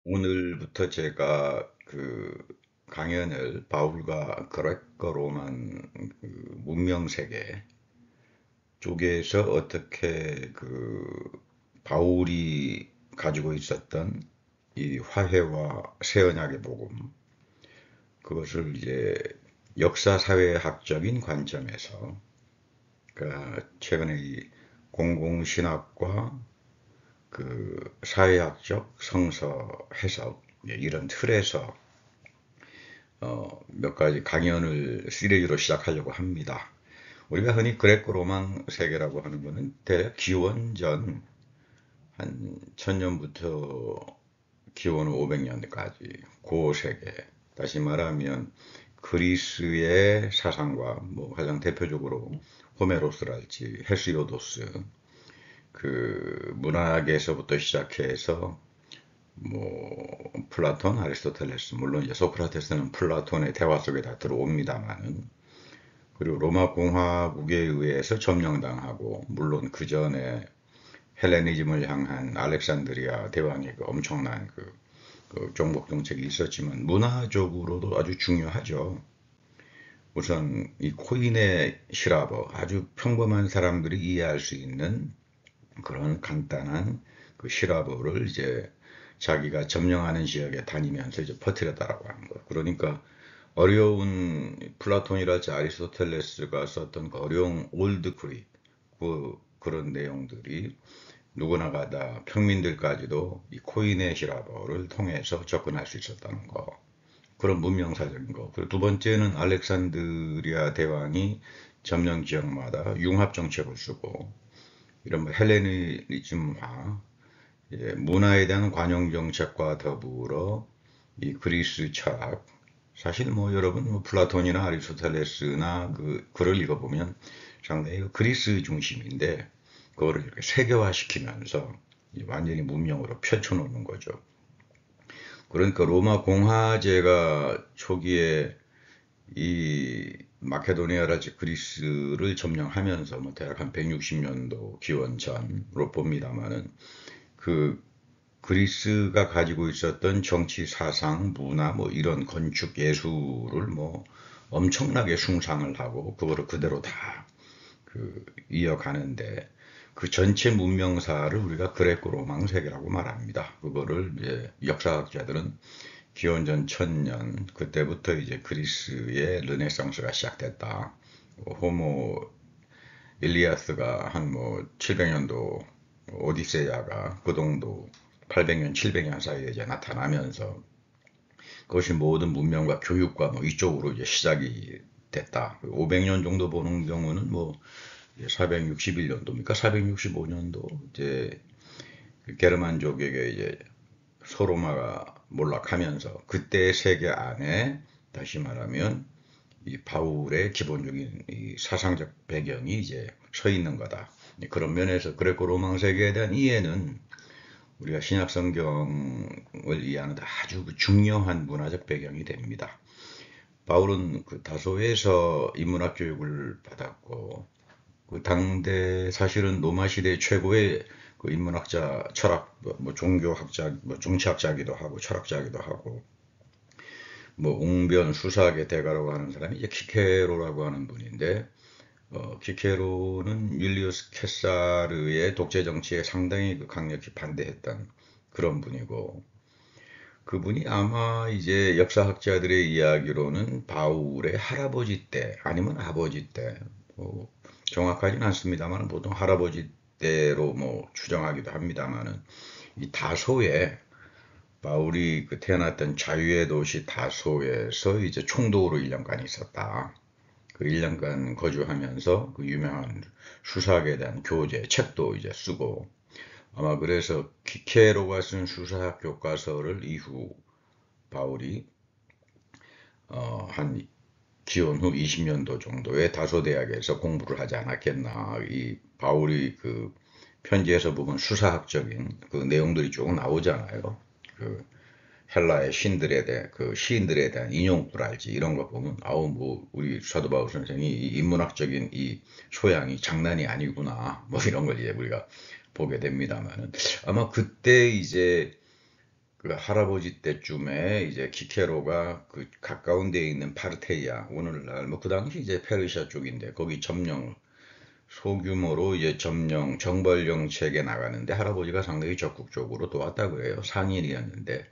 오늘부터 제가 강연을 바울과 그레코 로만 문명 세계 쪽에서 어떻게 바울이 가지고 있었던 이 화해와 새 언약의 복음, 그것을 이제 역사 사회학적인 관점에서, 그러니까 최근에 이 공공신학과 사회학적 성서 해석, 이런 틀에서 몇 가지 강연을 시리즈로 시작하려고 합니다. 우리가 흔히 그레코 로망 세계라고 하는 것은 대략 기원전 한 1000년부터 기원 후 500년까지 그 세계, 다시 말하면 그리스의 사상과 뭐 가장 대표적으로 호메로스랄지 헤시오도스, 문학에서부터 시작해서 뭐 플라톤, 아리스토텔레스, 물론 이제 소크라테스는 플라톤의 대화 속에 다 들어옵니다만은, 그리고 로마 공화국에 의해서 점령당하고, 물론 그 전에 헬레니즘을 향한 알렉산드리아 대왕의 그 엄청난 정복 정책이 있었지만 문화적으로도 아주 중요하죠. 우선 이 코인의 시라버, 아주 평범한 사람들이 이해할 수 있는 그런 간단한 그 시라버를 이제 자기가 점령하는 지역에 다니면서 이제 퍼뜨렸다라고 하는 거. 그러니까 어려운 플라톤이랄지 아리스토텔레스가 썼던 그 어려운 올드 그릭, 그런 내용들이 누구나가 다 평민들까지도 이 코인의 시라버를 통해서 접근할 수 있었다는 거. 그런 문명사적인 거. 그리고 두 번째는 알렉산드리아 대왕이 점령 지역마다 융합 정책을 쓰고, 이런 뭐 헬레니즘화, 문화에 대한 관용 정책과 더불어 이 그리스 철학, 사실 뭐 여러분 뭐 플라톤이나 아리스토텔레스나 그 글을 읽어보면 상당히 그리스 중심인데, 그거를 이렇게 세계화시키면서 완전히 문명으로 펼쳐놓는 거죠. 그러니까 로마 공화제가 초기에 이 마케도니아랄지 그리스를 점령하면서 뭐 대략 한 160년도 기원 전으로 봅니다만은, 그 그리스가 가지고 있었던 정치 사상, 문화, 뭐 이런 건축 예술을 뭐 엄청나게 숭상을 하고 그거를 그대로 다 이어가는데, 그 전체 문명사를 우리가 그레코 로망 세계라고 말합니다. 그거를 이제 역사학자들은 기원전 1000년 그때부터 이제 그리스의 르네상스가 시작됐다. 호모 일리아스가 한 뭐 700년도, 오디세이아가 그 정도 800년, 700년 사이에 이제 나타나면서 그것이 모든 문명과 교육과 뭐 이쪽으로 이제 시작이 됐다. 500년 정도 보는 경우는 뭐 461년도입니까? 465년도 이제 게르만족에게 이제 소로마가 몰락하면서 그때 세계 안에, 다시 말하면 이 바울의 기본적인 이 사상적 배경이 이제 서 있는 거다. 그런 면에서 그레코 로망 세계에 대한 이해는 우리가 신약 성경을 이해하는 데 아주 중요한 문화적 배경이 됩니다. 바울은 그 다소에서 인문학 교육을 받았고, 그 당대 사실은 로마 시대 최고의 그 인문학자, 철학, 뭐 종교학자, 뭐 정치학자기도 하고 철학자기도 하고, 뭐 웅변 수사학의 대가라고 하는 사람이 이제 키케로라고 하는 분인데, 키케로는 율리우스 케사르의 독재 정치에 상당히 강력히 반대했던 그런 분이고, 그분이 아마 이제 역사학자들의 이야기로는 바울의 할아버지 때 아니면 아버지 때, 뭐 정확하진 않습니다만 보통 할아버지 때로 뭐 추정하기도 합니다만은, 이 다소에 바울이 태어났던 자유의 도시 다소에서 이제 총독으로 1년간 있었다. 그 1년간 거주하면서 그 유명한 수사학에 대한 교재, 책도 이제 쓰고, 아마 그래서 키케로가 쓴 수사학 교과서를 이후 바울이 한 기원 후 20년도 정도에 다소대학에서 공부를 하지 않았겠나. 이 바울이 그 편지에서 보면 수사학적인 그 내용들이 쭉 나오잖아요. 그 헬라의 신들에 대한 그 시인들에 대한 인용구랄지 이런 거 보면, 아우 뭐 우리 사도 바울 선생이 이 인문학적인 이 소양이 장난이 아니구나, 뭐 이런 걸 이제 우리가 보게 됩니다만은, 아마 그때 이제 그 할아버지 때쯤에 이제 키케로가 그 가까운 데에 있는 파르테이아, 오늘날 뭐 그 당시 이제 페르시아 쪽인데 거기 점령 소규모로 이제 점령 정벌 정책에 나가는데 할아버지가 상당히 적극적으로 도왔다고 해요. 상인이었는데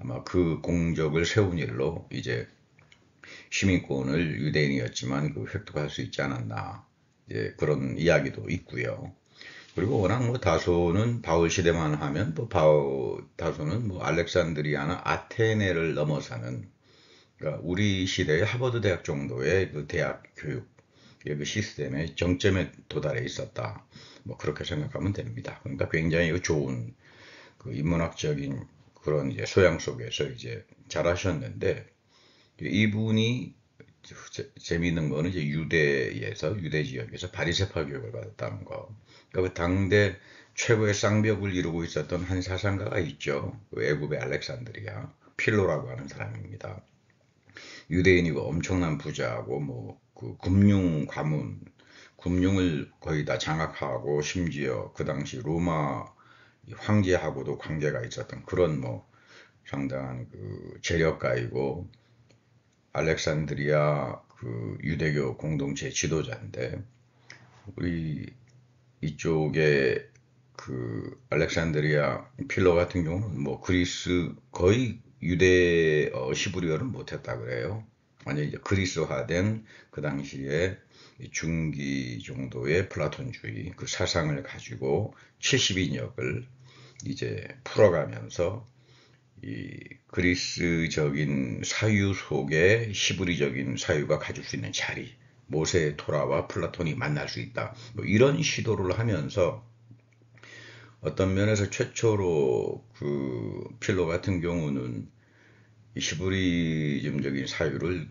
아마 그 공적을 세운 일로 이제 시민권을 유대인이었지만 그 획득할 수 있지 않았나, 이제 그런 이야기도 있고요. 그리고 워낙 뭐 다소는 바울 시대만 하면 뭐 다소는 뭐 알렉산드리아나 아테네를 넘어서는, 그러니까 우리 시대의 하버드 대학 정도의 그 대학 교육의 그 시스템의 정점에 도달해 있었다. 뭐 그렇게 생각하면 됩니다. 그러니까 굉장히 좋은 그 인문학적인 그런 이제 소양 속에서 이제 잘하셨는데, 이분이 재미있는 거는 이제 유대 지역에서 바리새파 교육을 받았다는 거. 그러니까 그 당대 최고의 쌍벽을 이루고 있었던 한 사상가가 있죠. 그 애굽의 알렉산드리아 필로라고 하는 사람입니다. 유대인이고 엄청난 부자고 뭐 그 금융 가문, 금융을 거의 다 장악하고 심지어 그 당시 로마 황제하고도 관계가 있었던 그런 뭐 상당한 그 재력가이고 알렉산드리아 그 유대교 공동체 지도자인데, 우리 이쪽에 그 알렉산드리아 필로 같은 경우는 뭐 그리스 거의 유대 시브리어를 못했다 그래요. 완전 이제 그리스화된 그 당시에 중기 정도의 플라톤주의 그 사상을 가지고 70인역을 이제 풀어가면서 이 그리스적인 사유 속에 시브리적인 사유가 가질 수 있는 자리, 모세 토라와 플라톤이 만날 수 있다, 뭐 이런 시도를 하면서 어떤 면에서 최초로 그 필로 같은 경우는 이 시브리즘적인 사유를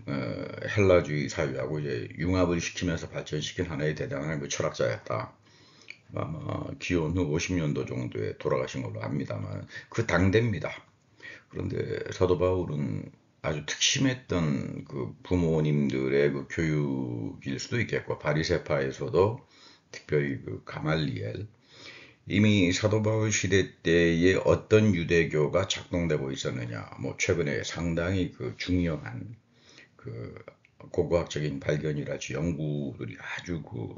헬라주의 사유하고 이제 융합을 시키면서 발전시킨 하나의 대단한 그 철학자였다. 아마 기원 후 50년도 정도에 돌아가신 걸로 압니다만 그 당대입니다. 그런데 사도 바울은 아주 특심했던 그 부모님들의 그 교육일 수도 있겠고, 바리새파에서도 특별히 그 가말리엘, 이미 사도 바울 시대 때에 어떤 유대교가 작동되고 있었느냐, 뭐 최근에 상당히 그 중요한 그 고고학적인 발견이라지 연구들이 아주 그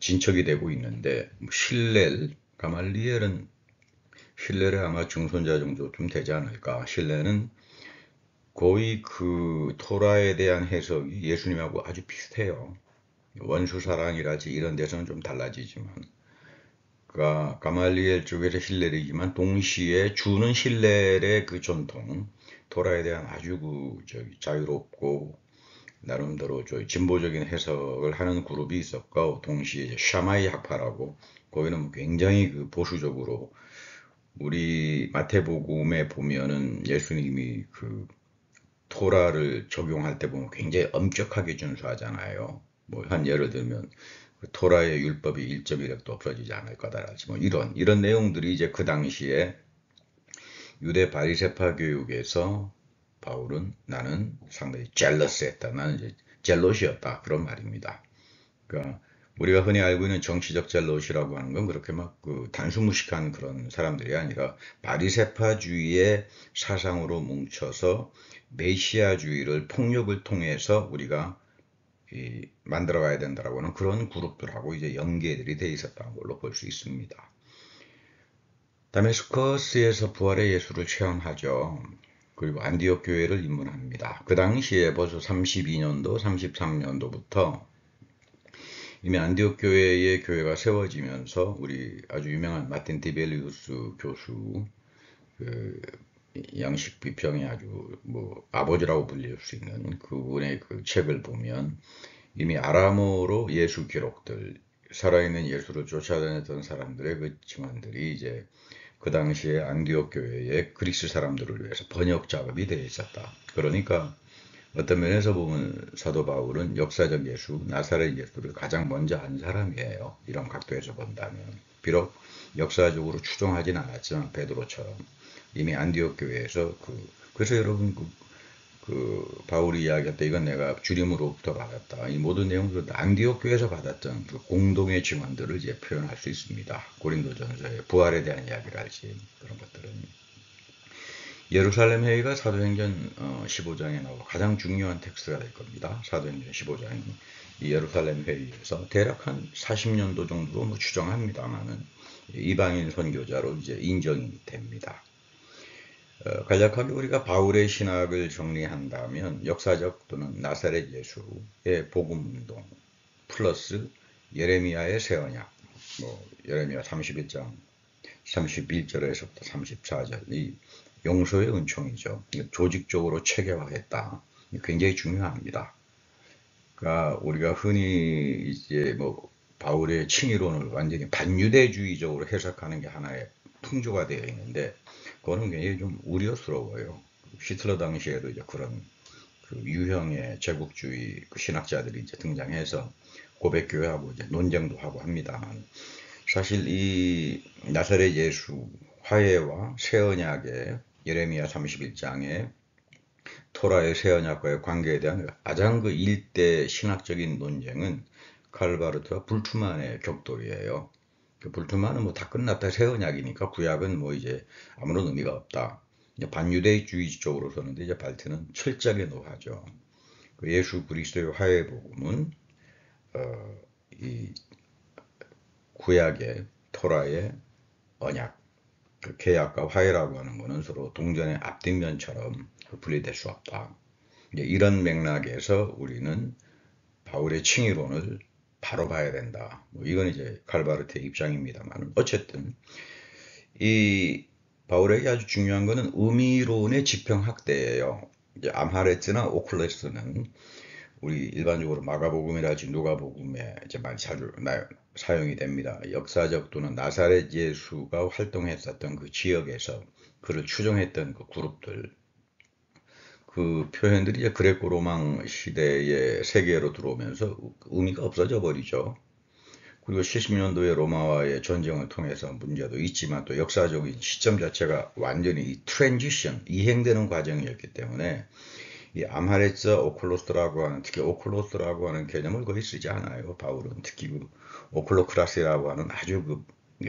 진척이 되고 있는데, 실렐, 가말리엘은 신뢰를 아마 중손자 정도쯤 되지 않을까. 신뢰는 거의 그 토라에 대한 해석이 예수님하고 아주 비슷해요. 원수사랑이라지 이런 데서는 좀 달라지지만, 그러니까 가말리엘 쪽에서 신뢰이지만 동시에 주는 신뢰의 그 전통, 토라에 대한 아주 그 자유롭고 나름대로 진보적인 해석을 하는 그룹이 있었고, 동시에 이제 샤마이 학파라고 거기는 굉장히 그 보수적으로, 우리 마태복음에 보면은 예수님이 그 토라를 적용할 때 보면 굉장히 엄격하게 준수하잖아요. 뭐 한 예를 들면 그 토라의 율법이 1.1획도 없어지지 않을 거다라지 뭐 이런 내용들이 이제 그 당시에 유대 바리새파 교육에서 바울은 나는 상당히 젤러스했다. 나는 이제 젤롯이었다. 그런 말입니다. 그러니까 우리가 흔히 알고 있는 정치적 젤롯이라고 하는 건 그렇게 막 그 단순무식한 그런 사람들이 아니라 바리새파주의의 사상으로 뭉쳐서 메시아주의를 폭력을 통해서 우리가 만들어 가야 된다라고 하는 그런 그룹들하고 이제 연계들이 돼 있었다는 걸로 볼 수 있습니다. 다메스커스에서 부활의 예수를 체험하죠. 그리고 안디옥 교회를 입문합니다. 그 당시에 벌써 32년도, 33년도부터 이미 안디옥 교회의 교회가 세워지면서 우리 아주 유명한 마틴 디벨리우스 교수, 그 양식 비평의 아주 뭐 아버지라고 불릴 수 있는 그분의 그 책을 보면 이미 아람어로 예수 기록들, 살아있는 예수를 쫓아다녔던 사람들의 그 증언들이 이제 그 당시에 안디옥 교회의 그리스 사람들을 위해서 번역 작업이 되어 있었다. 그러니까 어떤 면에서 보면 사도 바울은 역사적 예수, 나사렛 예수를 가장 먼저 한 사람이에요. 이런 각도에서 본다면. 비록 역사적으로 추종하진 않았지만 베드로처럼 이미 안디옥 교회에서 그래서 여러분 바울이 이야기했다. 이건 내가 주님으로부터 받았다. 이 모든 내용들은 안디옥 교회에서 받았던 그 공동의 증언들을 이제 표현할 수 있습니다. 고린도전서의 부활에 대한 이야기를 할지 그런 것들은. 예루살렘 회의가 사도행전 15장에 나오고 가장 중요한 텍스트가 될 겁니다. 사도행전 15장이 이 예루살렘 회의에서 대략 한 40년도 정도로 뭐 추정합니다만은 이방인 선교자로 이제 인정이 됩니다. 간략하게 우리가 바울의 신학을 정리한다면 역사적 또는 나사렛 예수의 복음운동 플러스 예레미야의 새 언약, 뭐 예레미야 31장 31절에서부터 34절 이 용서의 은총이죠. 조직적으로 체계화했다. 굉장히 중요합니다. 그러니까 우리가 흔히 이제 뭐 바울의 칭의론을 완전히 반유대주의적으로 해석하는 게 하나의 풍조가 되어 있는데 그거는 굉장히 좀 우려스러워요. 히틀러 당시에도 이제 그런 그 유형의 제국주의 그 신학자들이 이제 등장해서 고백교회하고 이제 논쟁도 하고 합니다만 사실 이 나사렛 예수 화해와 새 언약의 예레미야 31장의 토라의 새 언약과의 관계에 대한 가장 그 일대 신학적인 논쟁은 칼바르트와 불투만의 격돌이에요. 그 불투만은 뭐 다 끝났다. 새 언약이니까 구약은 뭐 이제 아무런 의미가 없다. 반유대주의 쪽으로 서는데 이제 발트는 철저하게 노하죠. 그 예수 그리스도의 화해 복음은 이 구약의 토라의 언약, 그 계약과 화해라고 하는 것은 서로 동전의 앞뒷면처럼 분리될 수 없다. 이런 맥락에서 우리는 바울의 칭의론을 바로 봐야 된다. 뭐 이건 이제 칼바르트의 입장입니다만 어쨌든 이 바울에게 아주 중요한 것은 의미론의 지평학대예요. 이제 암하레츠나 오클레스는 우리 일반적으로 마가복음이랄지 누가복음에 이제 많이 사용이 됩니다. 역사적 또는 나사렛 예수가 활동했었던 그 지역에서 그를 추종했던 그 그룹들, 그 표현들이 이제 그레코 로망 시대의 세계로 들어오면서 의미가 없어져 버리죠. 그리고 70년도에 로마와의 전쟁을 통해서 문제도 있지만 또 역사적인 시점 자체가 완전히 이 트랜지션, 이행되는 과정이었기 때문에 이 암하레츠 오클로스라고 하는, 특히 오클로스라고 하는 개념을 거의 쓰지 않아요. 바울은 특히 그 오클로크라시라고 하는 아주 그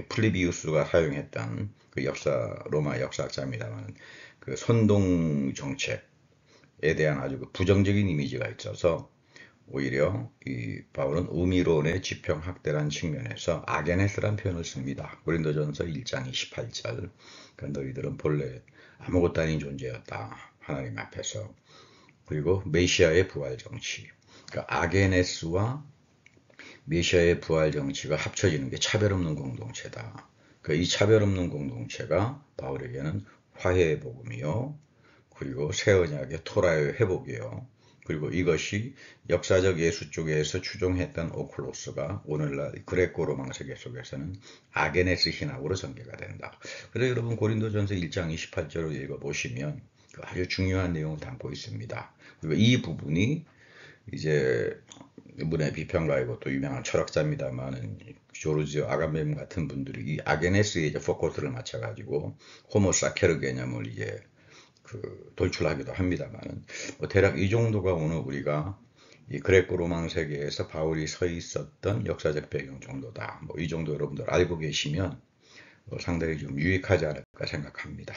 플리비우스가 사용했던 그 로마 역사학자입니다만 그 선동 정책에 대한 아주 그 부정적인 이미지가 있어서 오히려 이 바울은 의미론의 지평학대라는 측면에서 아게네스란 표현을 씁니다. 고린도전서 1장 28절. 그러니까 너희들은 본래 아무것도 아닌 존재였다. 하나님 앞에서. 그리고 메시아의 부활 정치. 그러니까 아게네스와 메시아의 부활 정치가 합쳐지는 게 차별 없는 공동체다. 그러니까 이 차별 없는 공동체가 바울에게는 화해의 복음이요. 그리고 새 언약의 토라의 회복이요. 그리고 이것이 역사적 예수 쪽에서 추종했던 오클로스가 오늘날 그레코 로망 세계 속에서는 아게네스 신학으로 전개가 된다. 그래서 여러분 고린도전서 1장 28절을 읽어보시면 아주 중요한 내용을 담고 있습니다. 그리고 이 부분이 이제 문의 비평가이고 또 유명한 철학자입니다만은 조르지오 아가멤 같은 분들이 이 아게네스에 이제 포커스를 맞춰가지고 호모사케르 개념을 이제 돌출하기도 합니다만은 뭐 대략 이 정도가 오늘 우리가 이 그레코 로망 세계에서 바울이 서 있었던 역사적 배경 정도다. 뭐 이 정도 여러분들 알고 계시면 상당히 좀 유익하지 않을까 생각합니다.